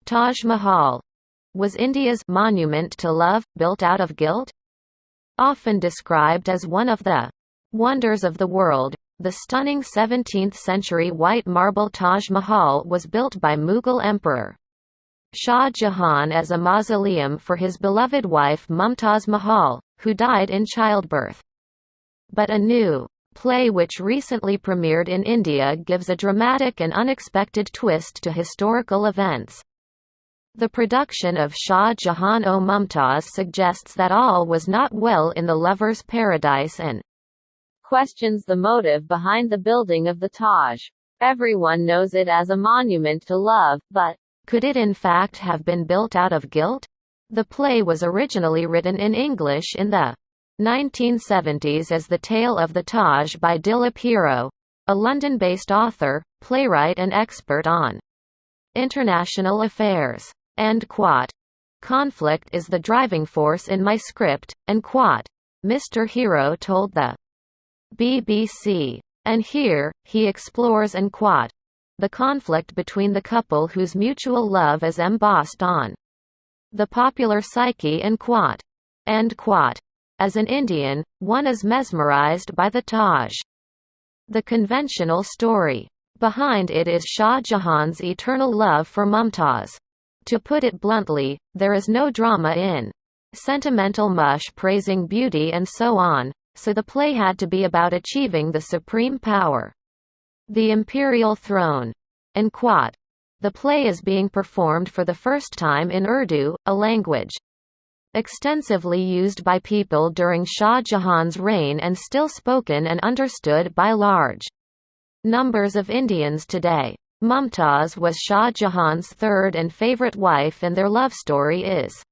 Taj Mahal was India's monument to love, built out of guilt. Often described as one of the wonders of the world, the stunning 17th-century white marble Taj Mahal was built by Mughal Emperor Shah Jahan as a mausoleum for his beloved wife Mumtaz Mahal, who died in childbirth. But a new play which recently premiered in India gives a dramatic and unexpected twist to historical events. The production of Shah Jahan o Mumtaz suggests that all was not well in the lover's paradise and questions the motive behind the building of the Taj. Everyone knows it as a monument to love, but could it in fact have been built out of guilt? The play was originally written in English in the 1970s as The Tale of the Taj by Dilip Hero, a London-based author, playwright and expert on international affairs. And quote, "Conflict is the driving force in my script," and quote, Mr. Hero told the BBC. And here, he explores and quote, the conflict between the couple whose mutual love is embossed on the popular psyche and quote. End quote. As an Indian, one is mesmerized by the Taj. The conventional story behind it is Shah Jahan's eternal love for Mumtaz. To put it bluntly, there is no drama in sentimental mush praising beauty and so on, so the play had to be about achieving the supreme power. The imperial throne. And quote. The play is being performed for the first time in Urdu, a language extensively used by people during Shah Jahan's reign and still spoken and understood by large numbers of Indians today. Mumtaz was Shah Jahan's third and favorite wife and their love story is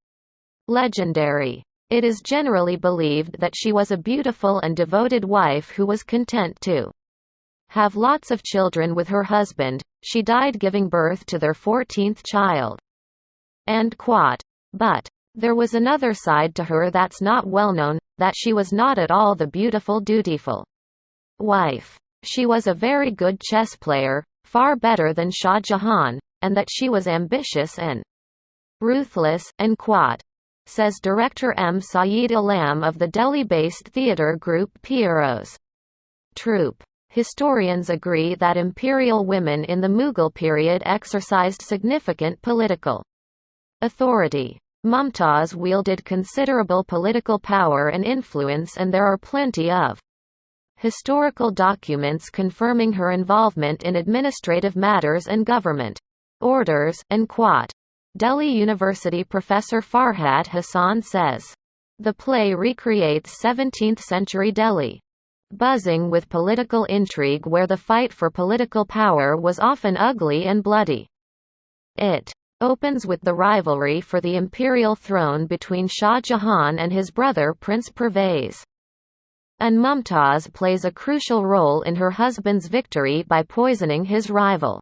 legendary. It is generally believed that she was a beautiful and devoted wife who was content to have lots of children with her husband. She died giving birth to their 14th child. End quote. But there was another side to her that's not well known, that she was not at all the beautiful dutiful wife. She was a very good chess player, far better than Shah Jahan, and that she was ambitious and ruthless, and quote, says director M. Saeed Alam of the Delhi-based theatre group Pierrot's troupe. Historians agree that imperial women in the Mughal period exercised significant political authority. Mumtaz wielded considerable political power and influence, and there are plenty of historical documents confirming her involvement in administrative matters and government orders, and quote. Delhi University professor Farhat Hassan says, the play recreates 17th-century Delhi, buzzing with political intrigue where the fight for political power was often ugly and bloody. It opens with the rivalry for the imperial throne between Shah Jahan and his brother Prince Pervez. And Mumtaz plays a crucial role in her husband's victory by poisoning his rival.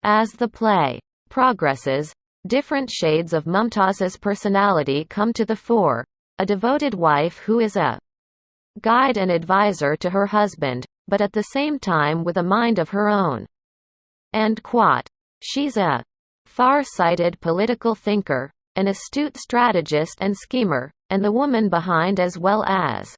As the play progresses, different shades of Mumtaz's personality come to the fore, a devoted wife who is a guide and advisor to her husband, but at the same time with a mind of her own. And quote, she's a far-sighted political thinker, an astute strategist and schemer, and the woman behind as well as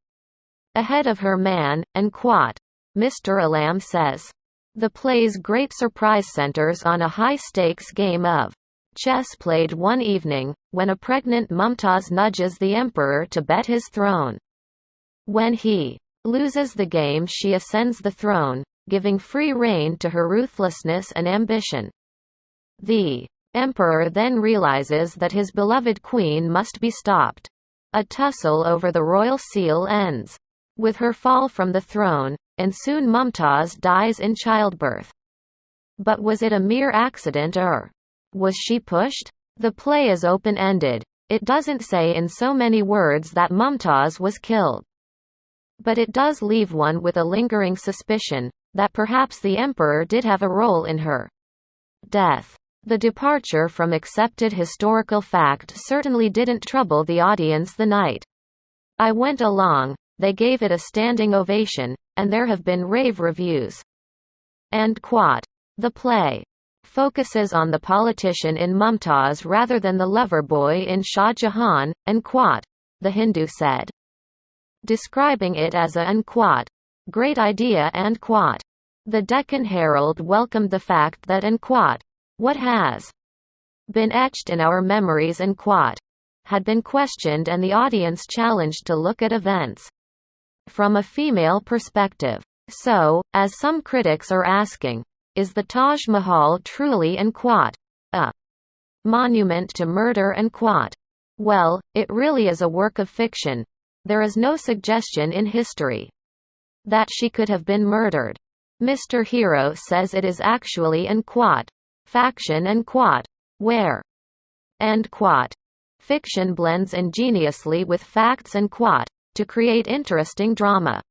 ahead of her man, and quote. Mr. Alam says, the play's great surprise centers on a high-stakes game of chess played one evening, when a pregnant Mumtaz nudges the emperor to bet his throne. When he loses the game, she ascends the throne, giving free rein to her ruthlessness and ambition. The emperor then realizes that his beloved queen must be stopped. A tussle over the royal seal ends with her fall from the throne, and soon Mumtaz dies in childbirth. But was it a mere accident, or was she pushed? The play is open-ended. It doesn't say in so many words that Mumtaz was killed. But it does leave one with a lingering suspicion that perhaps the emperor did have a role in her death. The departure from accepted historical fact certainly didn't trouble the audience the night I went along. They gave it a standing ovation, and there have been rave reviews. End quote. The play focuses on the politician in Mumtaz rather than the lover boy in Shah Jahan, and quote, the Hindu said, describing it as a unquote, great idea and quote. The Deccan Herald welcomed the fact that unquote, what has been etched in our memories unquote, had been questioned and the audience challenged to look at events from a female perspective. So, as some critics are asking, is the Taj Mahal truly unquote, a monument to murder unquote? Well, it really is a work of fiction. There is no suggestion in history that she could have been murdered. Mr. Hero says it is actually unquote, faction unquote, where end quote. Fiction blends ingeniously with facts unquote, to create interesting drama.